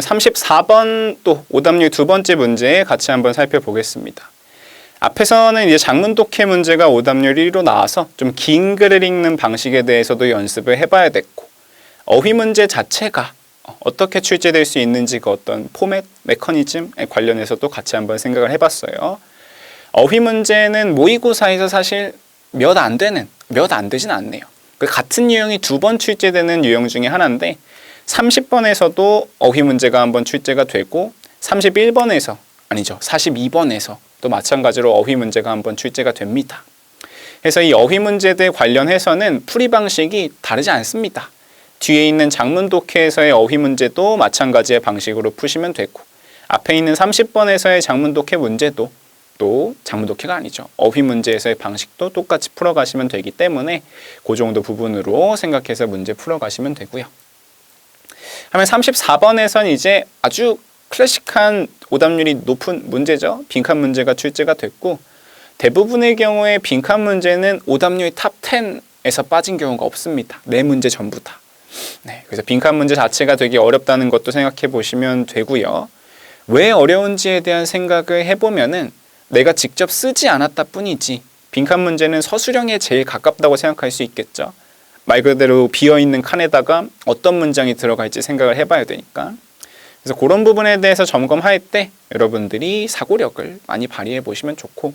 그러면 34번 또 오답률 두 번째 문제 같이 한번 살펴보겠습니다. 앞에서는 이제 작문 독해 문제가 오답률 1위로 나와서 좀 긴 글을 읽는 방식에 대해서도 연습을 해봐야 됐고, 어휘 문제 자체가 어떻게 출제될 수 있는지 그 어떤 포맷, 메커니즘에 관련해서도 같이 한번 생각을 해봤어요. 어휘 문제는 모의고사에서 사실 몇 안 되진 않네요. 그 같은 유형이 두 번 출제되는 유형 중에 하나인데 30번에서도 어휘 문제가 한번 출제가 되고 42번에서 또 마찬가지로 어휘 문제가 한번 출제가 됩니다. 그래서 이 어휘 문제들 관련해서는 풀이 방식이 다르지 않습니다. 뒤에 있는 작문 독해에서의 어휘 문제도 마찬가지의 방식으로 푸시면 되고, 앞에 있는 30번에서의 작문 독해 문제도 또 작문 독해가 아니죠. 어휘 문제에서의 방식도 똑같이 풀어가시면 되기 때문에 그 정도 부분으로 생각해서 문제 풀어가시면 되고요. 하면 34번에서는 이제 아주 클래식한 오답률이 높은 문제죠. 빈칸 문제가 출제가 됐고, 대부분의 경우에 빈칸 문제는 오답률 탑 10에서 빠진 경우가 없습니다. 네 문제 전부 다. 네, 그래서 빈칸 문제 자체가 되게 어렵다는 것도 생각해 보시면 되고요. 왜 어려운지에 대한 생각을 해보면은 내가 직접 쓰지 않았다 뿐이지 빈칸 문제는 서술형에 제일 가깝다고 생각할 수 있겠죠. 말 그대로 비어있는 칸에다가 어떤 문장이 들어갈지 생각을 해봐야 되니까. 그래서 그런 부분에 대해서 점검할 때 여러분들이 사고력을 많이 발휘해 보시면 좋고,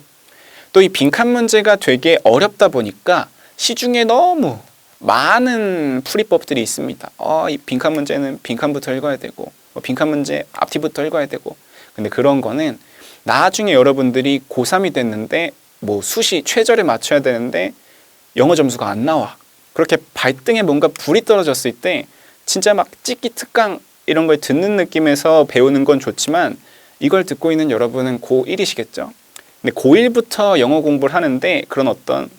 또 이 빈칸 문제가 되게 어렵다 보니까 시중에 너무 많은 풀이법들이 있습니다. 이 빈칸 문제는 빈칸부터 읽어야 되고, 빈칸 문제 앞뒤부터 읽어야 되고. 근데 그런 거는 나중에 여러분들이 고3이 됐는데 수시 최저를 맞춰야 되는데 영어 점수가 안 나와. 그렇게 발등에 뭔가 불이 떨어졌을 때 진짜 막 찍기 특강 이런 걸 듣는 느낌에서 배우는 건 좋지만, 이걸 듣고 있는 여러분은 고1이시겠죠. 근데 고1부터 영어 공부를 하는데 그런 어떤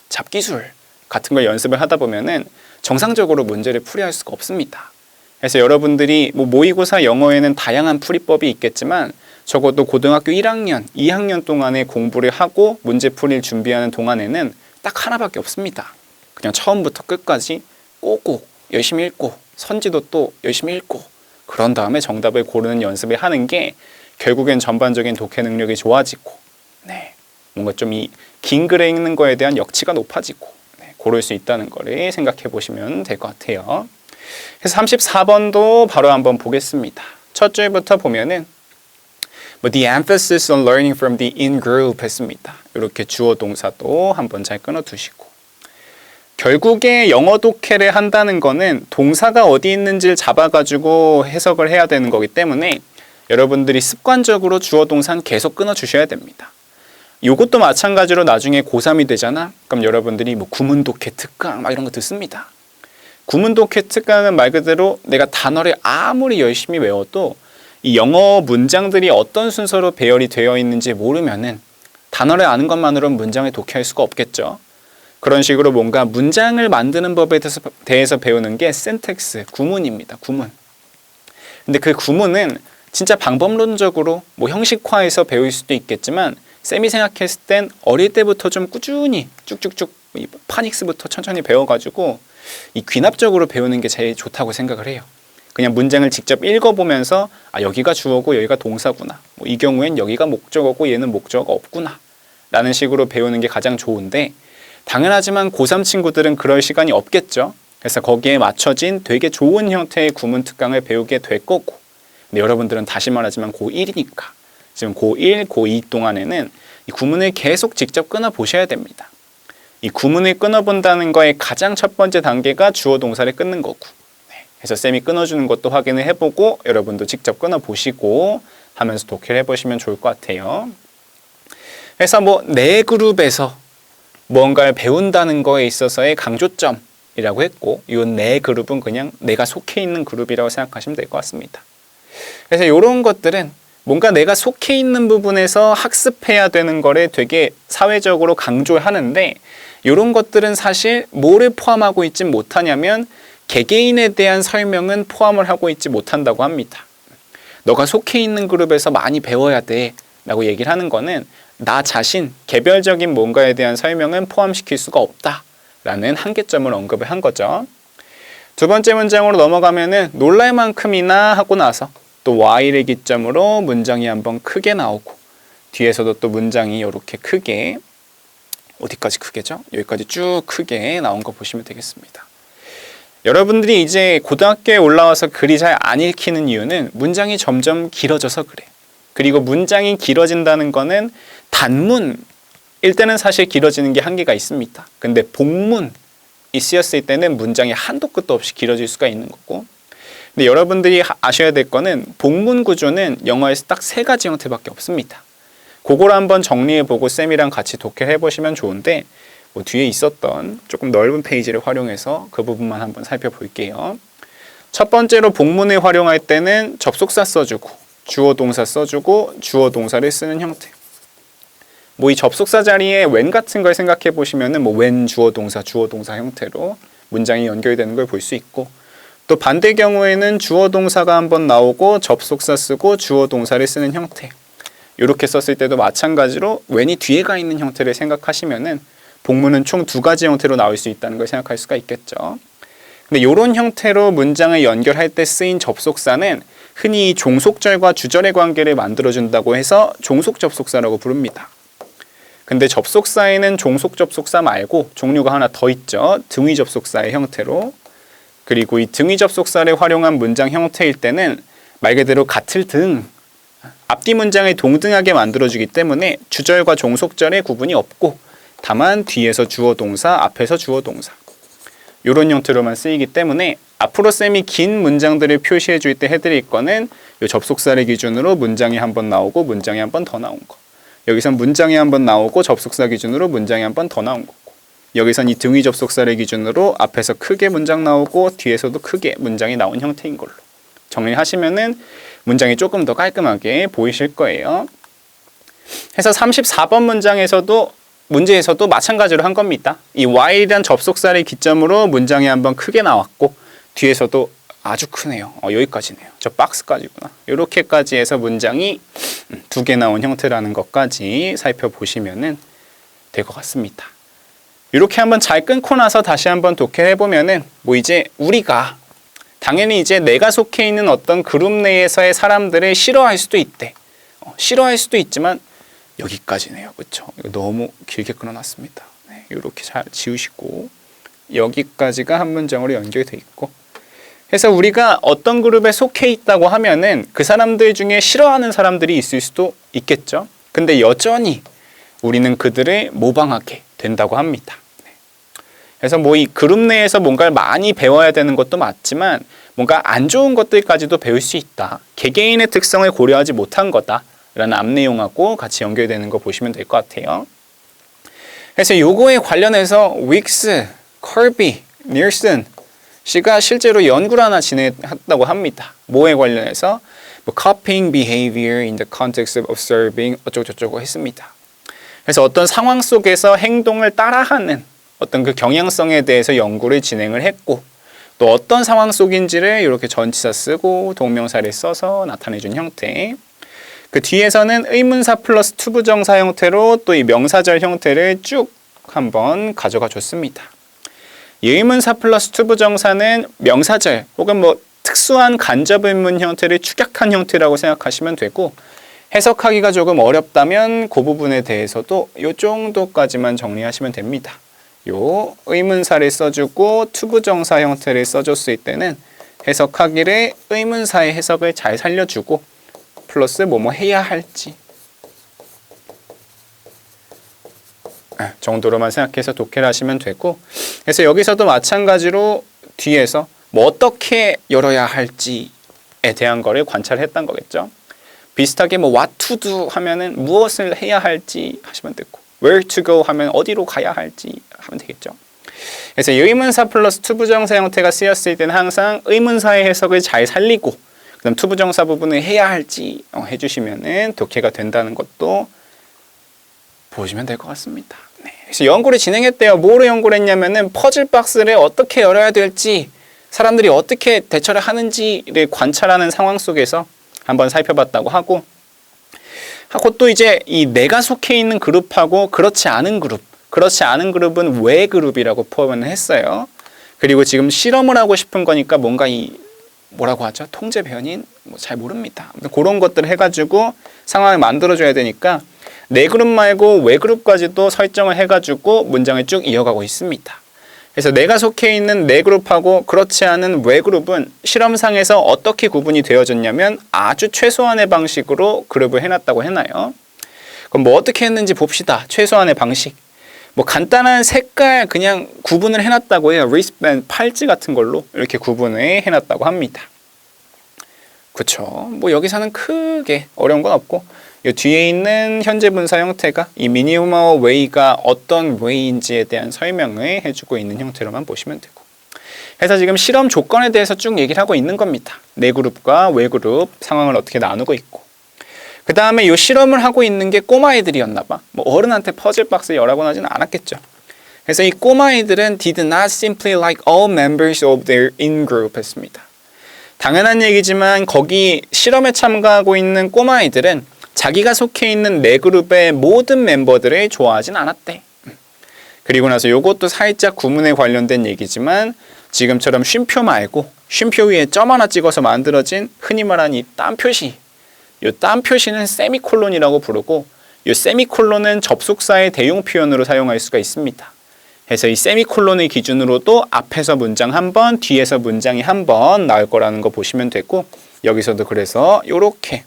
잡기술 같은 걸 연습을 하다 보면은 정상적으로 문제를 풀이할 수가 없습니다. 그래서 여러분들이 모의고사 영어에는 다양한 풀이법이 있겠지만 적어도 고등학교 1학년, 2학년 동안에 공부를 하고 문제 풀이를 준비하는 동안에는 딱 하나밖에 없습니다. 그냥 처음부터 끝까지 꼭꼭 열심히 읽고 선지도 또 열심히 읽고 그런 다음에 정답을 고르는 연습을 하는 게 결국엔 전반적인 독해 능력이 좋아지고, 뭔가 좀 이 긴 글에 읽는 거에 대한 역치가 높아지고 고를 수 있다는 거를 생각해 보시면 될 것 같아요. 그래서 34번도 바로 한번 보겠습니다. 첫 줄부터 보면은 the emphasis on learning from the in-group 했습니다. 이렇게 주어 동사도 한번 잘 끊어두시고, 결국에 영어 독해를 한다는 거는 동사가 어디 있는지를 잡아가지고 해석을 해야 되는 거기 때문에 여러분들이 습관적으로 주어 동사는 계속 끊어주셔야 됩니다. 이것도 마찬가지로 나중에 고3이 되잖아? 그럼 여러분들이 구문 독해 특강 막 이런 거 듣습니다. 구문 독해 특강은 말 그대로 내가 단어를 아무리 열심히 외워도 이 영어 문장들이 어떤 순서로 배열이 되어 있는지 모르면은 단어를 아는 것만으로는 문장을 독해할 수가 없겠죠. 그런 식으로 뭔가 문장을 만드는 법에 대해서 배우는 게 syntax, 구문입니다. 구문. 근데 그 구문은 진짜 방법론적으로 형식화해서 배울 수도 있겠지만, 쌤이 생각했을 땐 어릴 때부터 좀 꾸준히 쭉쭉쭉 파닉스부터 천천히 배워가지고 이 귀납적으로 배우는 게 제일 좋다고 생각을 해요. 그냥 문장을 직접 읽어보면서 여기가 주어고 여기가 동사구나, 이 경우엔 여기가 목적어고 얘는 목적어가 없구나 라는 식으로 배우는 게 가장 좋은데, 당연하지만 고3 친구들은 그럴 시간이 없겠죠. 그래서 거기에 맞춰진 되게 좋은 형태의 구문 특강을 배우게 될 거고, 근데 여러분들은 다시 말하지만 고1이니까 지금 고1, 고2 동안에는 이 구문을 계속 직접 끊어보셔야 됩니다. 이 구문을 끊어본다는 거의 가장 첫 번째 단계가 주어 동사를 끊는 거고, 그래서 쌤이 끊어주는 것도 확인을 해보고 여러분도 직접 끊어보시고 하면서 독해를 해보시면 좋을 것 같아요. 그래서 내 그룹에서 뭔가를 배운다는 거에 있어서의 강조점이라고 했고, 이 내 그룹은 그냥 내가 속해 있는 그룹이라고 생각하시면 될 것 같습니다. 그래서 이런 것들은 뭔가 내가 속해 있는 부분에서 학습해야 되는 거를 되게 사회적으로 강조하는데, 이런 것들은 사실 뭐를 포함하고 있지 못하냐면 개개인에 대한 설명은 포함을 하고 있지 못한다고 합니다. 너가 속해 있는 그룹에서 많이 배워야 돼 라고 얘기를 하는 거는 나 자신, 개별적인 뭔가에 대한 설명은 포함시킬 수가 없다 라는 한계점을 언급을 한 거죠. 두 번째 문장으로 넘어가면은 놀랄 만큼이나 하고 나서 또 while을 기점으로 문장이 한번 크게 나오고 뒤에서도 또 문장이 이렇게 크게 어디까지 크게죠? 여기까지 쭉 크게 나온 거 보시면 되겠습니다. 여러분들이 이제 고등학교에 올라와서 글이 잘 안 읽히는 이유는 문장이 점점 길어져서 그래. 그리고 문장이 길어진다는 거는 단문일 때는 사실 길어지는 게 한계가 있습니다. 근데 복문이 쓰였을 때는 문장이 한도 끝도 없이 길어질 수가 있는 거고, 근데 여러분들이 아셔야 될 거는 복문 구조는 영어에서 딱 세 가지 형태밖에 없습니다. 그걸 한번 정리해보고 쌤이랑 같이 독해를 해보시면 좋은데, 뭐 뒤에 있었던 조금 넓은 페이지를 활용해서 그 부분만 한번 살펴볼게요. 첫 번째로 복문을 활용할 때는 접속사 써주고 주어 동사 써주고 주어 동사를 쓰는 형태. 뭐 이 접속사 자리에 when 같은 걸 생각해 보시면은 뭐 when 주어 동사 형태로 문장이 연결되는 걸 볼 수 있고, 또 반대 경우에는 주어 동사가 한번 나오고 접속사 쓰고 주어 동사를 쓰는 형태. 이렇게 썼을 때도 마찬가지로 when이 뒤에 가 있는 형태를 생각하시면은 복문은 총 두 가지 형태로 나올 수 있다는 걸 생각할 수가 있겠죠. 근데 이런 형태로 문장을 연결할 때 쓰인 접속사는 흔히 종속절과 주절의 관계를 만들어준다고 해서 종속 접속사라고 부릅니다. 근데 접속사에는 종속 접속사 말고 종류가 하나 더 있죠. 등위 접속사의 형태로. 그리고 이 등위 접속사를 활용한 문장 형태일 때는 말 그대로 같을 등, 앞뒤 문장을 동등하게 만들어주기 때문에 주절과 종속절의 구분이 없고 다만 뒤에서 주어 동사, 앞에서 주어 동사 이런 형태로만 쓰이기 때문에 앞으로 쌤이 긴 문장들을 표시해 줄 때 해드릴 거는 이 접속사를 기준으로 문장이 한 번 나오고 문장이 한 번 더 나온 거, 여기선 문장이 한 번 나오고 접속사 기준으로 문장이 한 번 더 나온 거고, 여기선 이 등위 접속사를 기준으로 앞에서 크게 문장 나오고 뒤에서도 크게 문장이 나온 형태인 걸로 정리하시면은 문장이 조금 더 깔끔하게 보이실 거예요. 해서 34번 문제에서도 마찬가지로 한 겁니다. 이 while이란 접속사를 기점으로 문장이 한번 크게 나왔고 뒤에서도 아주 크네요. 여기까지네요. 저 박스까지구나. 이렇게까지 해서 문장이 두 개 나온 형태라는 것까지 살펴보시면 될 것 같습니다. 이렇게 한번 잘 끊고 나서 다시 한번 독해를 해보면은 뭐 이제 우리가 당연히 이제 내가 속해 있는 어떤 그룹 내에서의 사람들을 싫어할 수도 있대. 싫어할 수도 있지만 여기까지네요. 그렇죠? 이거 너무 길게 끊어놨습니다. 네, 이렇게 잘 지우시고 여기까지가 한 문장으로 연결돼 있고, 해서 우리가 어떤 그룹에 속해 있다고 하면은 그 사람들 중에 싫어하는 사람들이 있을 수도 있겠죠. 근데 여전히 우리는 그들을 모방하게 된다고 합니다. 네. 그래서 뭐 이 그룹 내에서 뭔가를 많이 배워야 되는 것도 맞지만 뭔가 안 좋은 것들까지도 배울 수 있다. 개개인의 특성을 고려하지 못한 거다. 라는 앞 내용하고 같이 연결되는 거 보시면 될 것 같아요. 그래서 요거에 관련해서 윅스, 커비, 닐슨 씨가 실제로 연구를 하나 진행했다고 합니다. 뭐에 관련해서 뭐 copying behavior in the context of observing 어쩌고저쩌고 했습니다. 그래서 어떤 상황 속에서 행동을 따라하는 어떤 그 경향성에 대해서 연구를 진행을 했고, 또 어떤 상황 속인지를 이렇게 전치사 쓰고 동명사를 써서 나타내준 형태, 그 뒤에서는 의문사 플러스 투부정사 형태로 또 이 명사절 형태를 쭉 한번 가져가 줬습니다. 이 의문사 플러스 투부정사는 명사절 혹은 뭐 특수한 간접의문 형태를 축약한 형태라고 생각하시면 되고, 해석하기가 조금 어렵다면 그 부분에 대해서도 이 정도까지만 정리하시면 됩니다. 요 의문사를 써주고 투부정사 형태를 써줬을 때는 해석하기를 의문사의 해석을 잘 살려주고 플러스 뭐뭐 해야 할지 정도로만 생각해서 독해를 하시면 되고, 그래서 여기서도 마찬가지로 뒤에서 뭐 어떻게 열어야 할지에 대한 거를 관찰했던 거겠죠. 비슷하게 뭐 what to do 하면은 무엇을 해야 할지 하시면 되고, where to go 하면 어디로 가야 할지 하면 되겠죠. 그래서 의문사 플러스 투부정사 형태가 쓰였을 때는 항상 의문사의 해석을 잘 살리고 그다음 투부정사 부분을 해야 할지 해주시면은 독해가 된다는 것도 보시면 될 것 같습니다. 네. 그래서 연구를 진행했대요. 뭐로 연구를 했냐면은 퍼즐 박스를 어떻게 열어야 될지, 사람들이 어떻게 대처를 하는지를 관찰하는 상황 속에서 한번 살펴봤다고 하고 또 이제 이 내가 속해 있는 그룹하고 그렇지 않은 그룹은 외 그룹이라고 포함을 했어요. 그리고 지금 실험을 하고 싶은 거니까 뭔가 뭐라고 하죠? 통제 변인? 잘 모릅니다. 그런 것들을 해가지고 상황을 만들어줘야 되니까 내 그룹 말고 외 그룹까지도 설정을 해가지고 문장을 쭉 이어가고 있습니다. 그래서 내가 속해 있는 내 그룹하고 그렇지 않은 외 그룹은 실험상에서 어떻게 구분이 되어졌냐면 아주 최소한의 방식으로 그룹을 해놨다고 해놔요. 그럼 어떻게 했는지 봅시다. 최소한의 방식. 간단한 색깔 그냥 구분을 해놨다고 해요. 리스트밴드 팔찌 같은 걸로 이렇게 구분을 해놨다고 합니다. 그쵸. 여기서는 크게 어려운 건 없고 이 뒤에 있는 현재 분사 형태가 이 minimal way가 어떤 way인지에 대한 설명을 해주고 있는 형태로만 보시면 되고 그래서 지금 실험 조건에 대해서 쭉 얘기를 하고 있는 겁니다. 내 그룹과 외 그룹 상황을 어떻게 나누고 있고 그 다음에 이 실험을 하고 있는 게 꼬마애들이었나 봐. 어른한테 퍼즐 박스 열라고 하지는 않았겠죠. 그래서 이 꼬마애들은 did not simply like all members of their in-group 했습니다. 당연한 얘기지만 거기 실험에 참가하고 있는 꼬마애들은 자기가 속해 있는 내 그룹의 모든 멤버들을 좋아하진 않았대. 그리고 나서 이것도 살짝 구문에 관련된 얘기지만 지금처럼 쉼표 말고 쉼표 위에 점 하나 찍어서 만들어진 흔히 말하는 이 땀 표시. 이 땀 표시는 세미콜론이라고 부르고 이 세미콜론은 접속사의 대용 표현으로 사용할 수가 있습니다. 그래서 이 세미콜론의 기준으로도 앞에서 문장 한 번, 뒤에서 문장이 한 번 나올 거라는 거 보시면 되고 여기서도 그래서 이렇게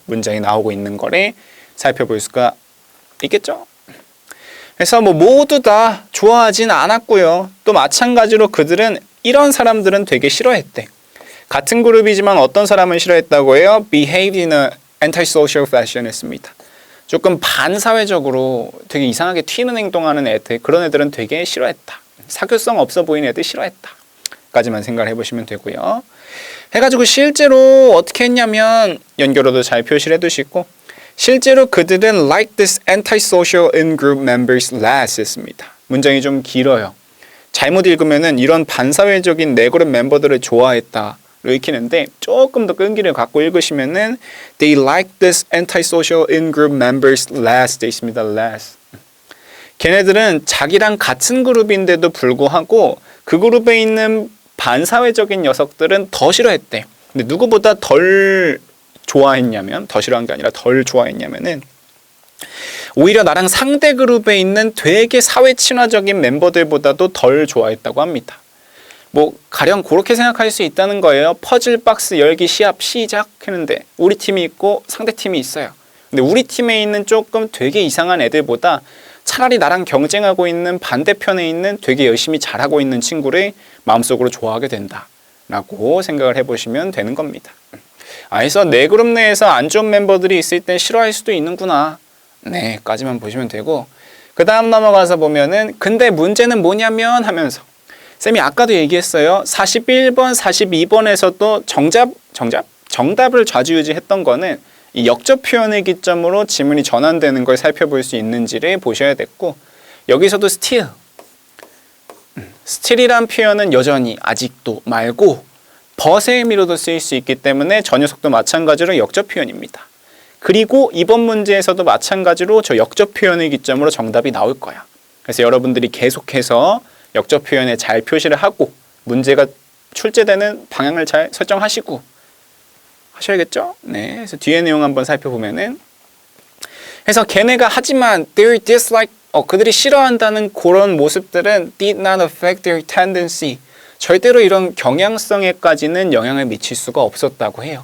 문장이 나오고 있는 거를 살펴볼 수가 있겠죠. 그래서 모두 다 좋아하진 않았고요. 또 마찬가지로 그들은 이런 사람들은 되게 싫어했대. 같은 그룹이지만 어떤 사람은 싫어했다고 해요? Behaved in a antisocial fashion 했습니다. 조금 반사회적으로 되게 이상하게 튀는 행동하는 애들, 그런 애들은 되게 싫어했다. 사교성 없어 보이는 애들 싫어했다. 까지만 생각을 해보시면 되고요. 해가지고 실제로 어떻게 했냐면 연결어도 잘 표시를 해두시고 실제로 그들은 like this antisocial in-group members less 했습니다. 문장이 좀 길어요. 잘못 읽으면은 이런 반사회적인 내 그룹 멤버들을 좋아했다. 로 읽히는데 조금 더 끈기를 갖고 읽으시면은 they like this antisocial in-group members less 돼 있습니다. less. 걔네들은 자기랑 같은 그룹인데도 불구하고 그 그룹에 있는 반사회적인 녀석들은 더 싫어했대. 근데 누구보다 덜 좋아했냐면 더 싫어한 게 아니라 덜 좋아했냐면은 오히려 나랑 상대 그룹에 있는 되게 사회 친화적인 멤버들보다도 덜 좋아했다고 합니다. 가령 그렇게 생각할 수 있다는 거예요. 퍼즐 박스 열기 시합 시작했는데 우리 팀이 있고 상대 팀이 있어요. 근데 우리 팀에 있는 조금 되게 이상한 애들보다 차라리 나랑 경쟁하고 있는 반대편에 있는 되게 열심히 잘하고 있는 친구를 마음속으로 좋아하게 된다라고 생각을 해보시면 되는 겁니다. 그래서 내 그룹 내에서 안 좋은 멤버들이 있을 땐 싫어할 수도 있는구나. 네, 까지만 보시면 되고 그 다음 넘어가서 보면은 근데 문제는 뭐냐면 하면서 쌤이 아까도 얘기했어요. 41번, 42번에서도 정답을 좌지우지했던 거는 이 역접 표현의 기점으로 지문이 전환되는 걸 살펴볼 수 있는지를 보셔야 됐고 여기서도 still이란 표현은 여전히 아직도 말고 but의 의미로도 쓰일 수 있기 때문에 저 녀석도 마찬가지로 역접 표현입니다. 그리고 이번 문제에서도 마찬가지로 저 역접 표현의 기점으로 정답이 나올 거야. 그래서 여러분들이 계속해서 역접 표현에 잘 표시를 하고 문제가 출제되는 방향을 잘 설정하시고 하셔야겠죠? 네, 그래서 뒤에 내용 한번 살펴보면은 그래서 걔네가 하지만 their dislike 그들이 싫어한다는 그런 모습들은 did not affect their tendency 절대로 이런 경향성에까지는 영향을 미칠 수가 없었다고 해요.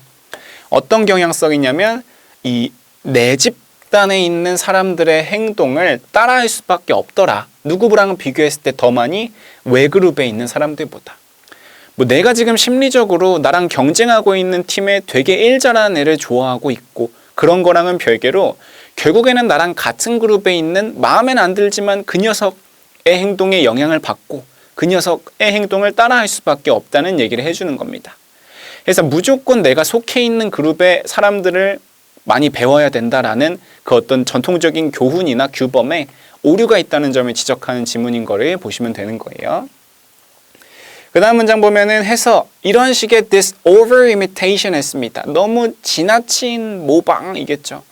어떤 경향성이냐면 이 내 집단에 있는 사람들의 행동을 따라할 수밖에 없더라. 누구랑 비교했을 때 더 많이 외 그룹에 있는 사람들보다. 내가 지금 심리적으로 나랑 경쟁하고 있는 팀에 되게 일 잘하는 애를 좋아하고 있고 그런 거랑은 별개로 결국에는 나랑 같은 그룹에 있는 마음엔 안 들지만 그 녀석의 행동에 영향을 받고 그 녀석의 행동을 따라할 수밖에 없다는 얘기를 해주는 겁니다. 그래서 무조건 내가 속해 있는 그룹의 사람들을 많이 배워야 된다라는 그 어떤 전통적인 교훈이나 규범에 오류가 있다는 점을 지적하는 지문인 거를 보시면 되는 거예요. 그 다음 문장 보면은 해서 이런 식의 this over imitation 했습니다. 너무 지나친 모방이겠죠.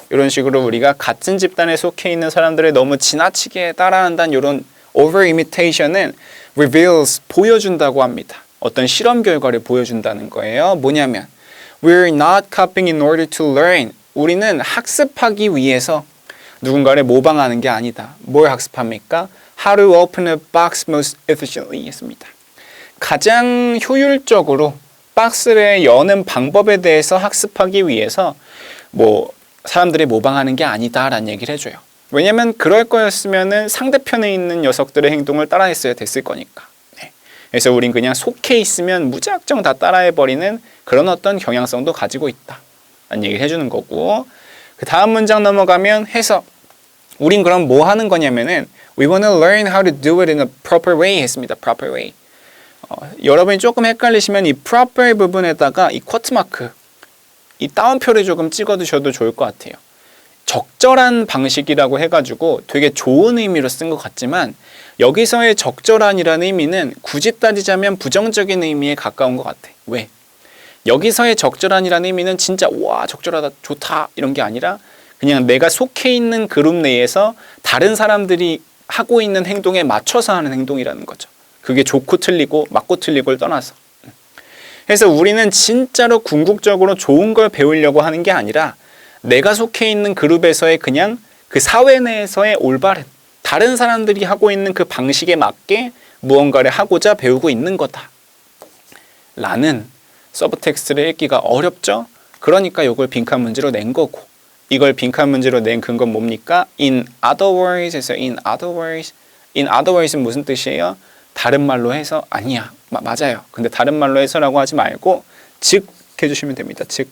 이런 식으로 우리가 같은 집단에 속해 있는 사람들을 너무 지나치게 따라한다는 이런 over imitation은 reveals 보여준다고 합니다. 어떤 실험 결과를 보여준다는 거예요. 뭐냐면 we're not copying in order to learn. 우리는 학습하기 위해서 누군가를 모방하는 게 아니다. 뭘 학습합니까? How to open a box most efficiently 했습니다. 가장 효율적으로 박스를 여는 방법에 대해서 학습하기 위해서 사람들이 모방하는 게 아니다라는 얘기를 해줘요. 왜냐면 그럴 거였으면은 상대편에 있는 녀석들의 행동을 따라했어야 됐을 거니까. 네. 그래서 우린 그냥 속해 있으면 무작정 다 따라해버리는 그런 어떤 경향성도 가지고 있다 라는 얘기를 해주는 거고, 그 다음 문장 넘어가면 해석. 우린 그럼 뭐 하는 거냐면은 We want to learn how to do it in a proper way 했습니다. proper way. 여러분이 조금 헷갈리시면 이 proper 부분에다가 이 쿼트 마크, 이 따옴표를 조금 찍어두셔도 좋을 것 같아요. 적절한 방식이라고 해가지고 되게 좋은 의미로 쓴 것 같지만 여기서의 적절한이라는 의미는 굳이 따지자면 부정적인 의미에 가까운 것 같아. 왜? 여기서의 적절한이라는 의미는 진짜 와 적절하다 좋다 이런 게 아니라 그냥 내가 속해 있는 그룹 내에서 다른 사람들이 하고 있는 행동에 맞춰서 하는 행동이라는 거죠. 그게 좋고 틀리고 맞고 틀리고를 떠나서. 그래서 우리는 진짜로 궁극적으로 좋은 걸 배우려고 하는 게 아니라 내가 속해 있는 그룹에서의 그냥 그 사회 내에서의 올바른 다른 사람들이 하고 있는 그 방식에 맞게 무언가를 하고자 배우고 있는 거다 라는 서브텍스트를 읽기가 어렵죠? 그러니까 이걸 빈칸 문제로 낸 거고, 이걸 빈칸 문제로 낸 근거는 뭡니까? In other words에서 in other words는 무슨 뜻이에요? 다른 말로 해서 아니야 맞아요. 근데 다른 말로 해서라고 하지 말고 즉 해주시면 됩니다. 즉.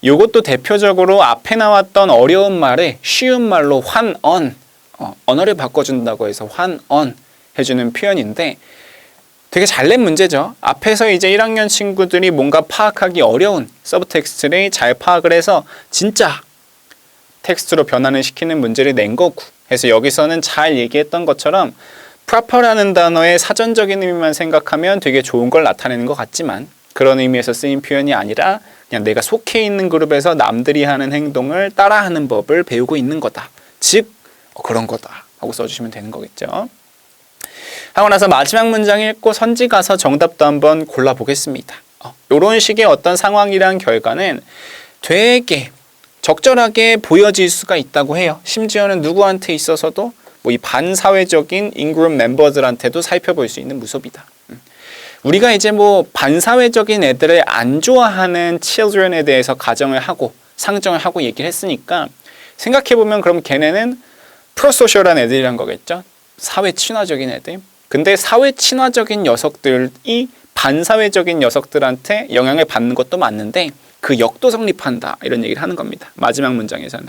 요것도 대표적으로 앞에 나왔던 어려운 말에 쉬운 말로 환언, 언어를 바꿔준다고 해서 환언 해주는 표현인데 되게 잘 낸 문제죠. 앞에서 이제 1학년 친구들이 뭔가 파악하기 어려운 서브텍스트를 잘 파악을 해서 진짜 텍스트로 변환을 시키는 문제를 낸 거고, 그래서 여기서는 잘 얘기했던 것처럼 proper라는 단어의 사전적인 의미만 생각하면 되게 좋은 걸 나타내는 것 같지만 그런 의미에서 쓰인 표현이 아니라 그냥 내가 속해 있는 그룹에서 남들이 하는 행동을 따라하는 법을 배우고 있는 거다. 즉 그런 거다 하고 써주시면 되는 거겠죠. 하고 나서 마지막 문장 읽고 선지 가서 정답도 한번 골라보겠습니다. 이런 식의 어떤 상황이란 결과는 되게 적절하게 보여질 수가 있다고 해요. 심지어는 누구한테 있어서도 이 반사회적인 인그룹 멤버들한테도 살펴볼 수 있는 무섭이다. 우리가 이제 반사회적인 애들을 안 좋아하는 children에 대해서 가정을 하고 상정을 하고 얘기를 했으니까 생각해보면 그럼 걔네는 프로소셜한 애들이란 거겠죠. 사회 친화적인 애들. 근데 사회 친화적인 녀석들이 반사회적인 녀석들한테 영향을 받는 것도 맞는데 그 역도 성립한다 이런 얘기를 하는 겁니다. 마지막 문장에서는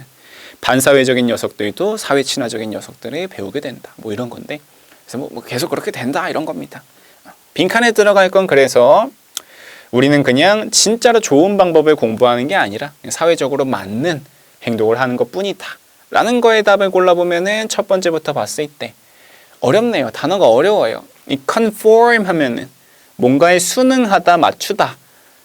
반사회적인 녀석들도 사회 친화적인 녀석들을 배우게 된다. 이런 건데 그래서 계속 그렇게 된다 이런 겁니다. 빈칸에 들어갈 건 그래서 우리는 그냥 진짜로 좋은 방법을 공부하는 게 아니라 사회적으로 맞는 행동을 하는 것 뿐이다 라는 거에 답을 골라보면은 첫 번째부터 봤을 때 어렵네요. 단어가 어려워요. 이 conform 하면은 뭔가에 순응하다, 맞추다.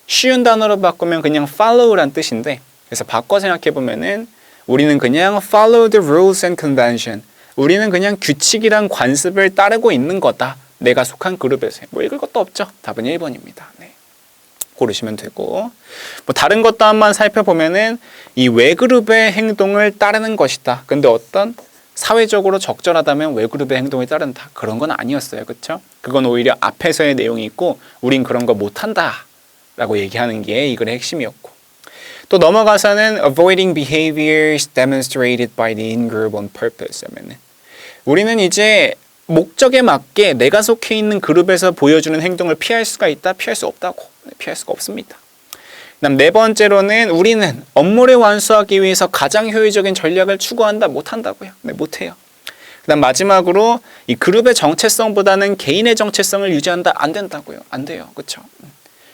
쉬운 단어로 바꾸면 그냥 follow란 뜻인데 그래서 바꿔 생각해보면은 우리는 그냥 follow the rules and convention. 우리는 그냥 규칙이란 관습을 따르고 있는 거다. 내가 속한 그룹에서. 읽을 것도 없죠. 답은 1번입니다. 네. 고르시면 되고 다른 것도 한번 살펴보면은 이 외그룹의 행동을 따르는 것이다. 근데 어떤 사회적으로 적절하다면 외그룹의 행동을 따른다. 그런 건 아니었어요. 그렇죠? 그건 오히려 앞에서의 내용이 있고 우린 그런 거 못한다 라고 얘기하는 게 이 글의 핵심이었고 또 넘어가서는 avoiding behaviors demonstrated by the in-group on purpose 하면은 우리는 이제 목적에 맞게 내가 속해 있는 그룹에서 보여주는 행동을 피할 수가 있다? 피할 수 없다고. 피할 수가 없습니다. 그다음 네 번째로는 우리는 업무를 완수하기 위해서 가장 효율적인 전략을 추구한다? 못한다고요. 네, 못해요. 그다음 마지막으로 이 그룹의 정체성보다는 개인의 정체성을 유지한다? 안 된다고요. 안 돼요. 그렇죠?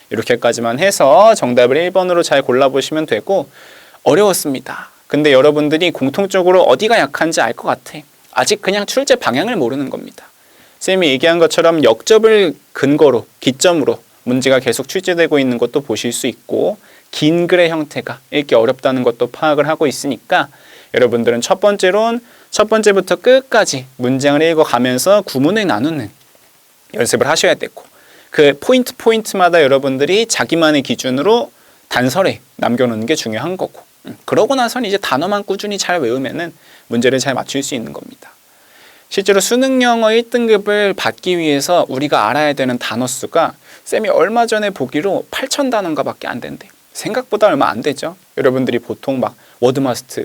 이렇게까지만 해서 정답을 1번으로 잘 골라보시면 되고 어려웠습니다. 근데 여러분들이 공통적으로 어디가 약한지 알 것 같아. 아직 그냥 출제 방향을 모르는 겁니다. 쌤이 얘기한 것처럼 역접을 근거로, 기점으로 문제가 계속 출제되고 있는 것도 보실 수 있고 긴 글의 형태가 읽기 어렵다는 것도 파악을 하고 있으니까 여러분들은 첫 번째부터 끝까지 문장을 읽어가면서 구문을 나누는 연습을 하셔야 되고 그 포인트마다 여러분들이 자기만의 기준으로 단서에 남겨놓는 게 중요한 거고 그러고 나서는 이제 단어만 꾸준히 잘 외우면은 문제를 잘 맞출 수 있는 겁니다. 실제로 수능 영어 1등급을 받기 위해서 우리가 알아야 되는 단어 수가 쌤이 얼마 전에 보기로 8,000단어인가 밖에 안 된대. 생각보다 얼마 안 되죠. 여러분들이 보통 막 워드마스터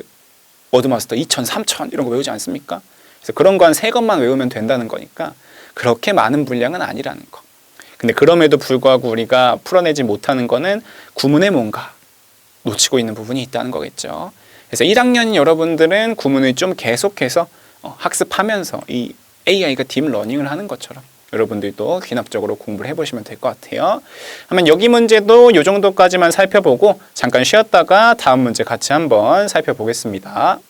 2,000, 3,000 이런 거 외우지 않습니까? 그래서 그런 거 한 3것만 외우면 된다는 거니까 그렇게 많은 분량은 아니라는 거. 근데 그럼에도 불구하고 우리가 풀어내지 못하는 거는 구문에 뭔가 놓치고 있는 부분이 있다는 거겠죠. 그래서 1학년인 여러분들은 구문을 좀 계속해서 학습하면서 이 AI가 딥러닝을 하는 것처럼 여러분들도 귀납적으로 공부를 해보시면 될 것 같아요. 그러면 여기 문제도 이 정도까지만 살펴보고 잠깐 쉬었다가 다음 문제 같이 한번 살펴보겠습니다.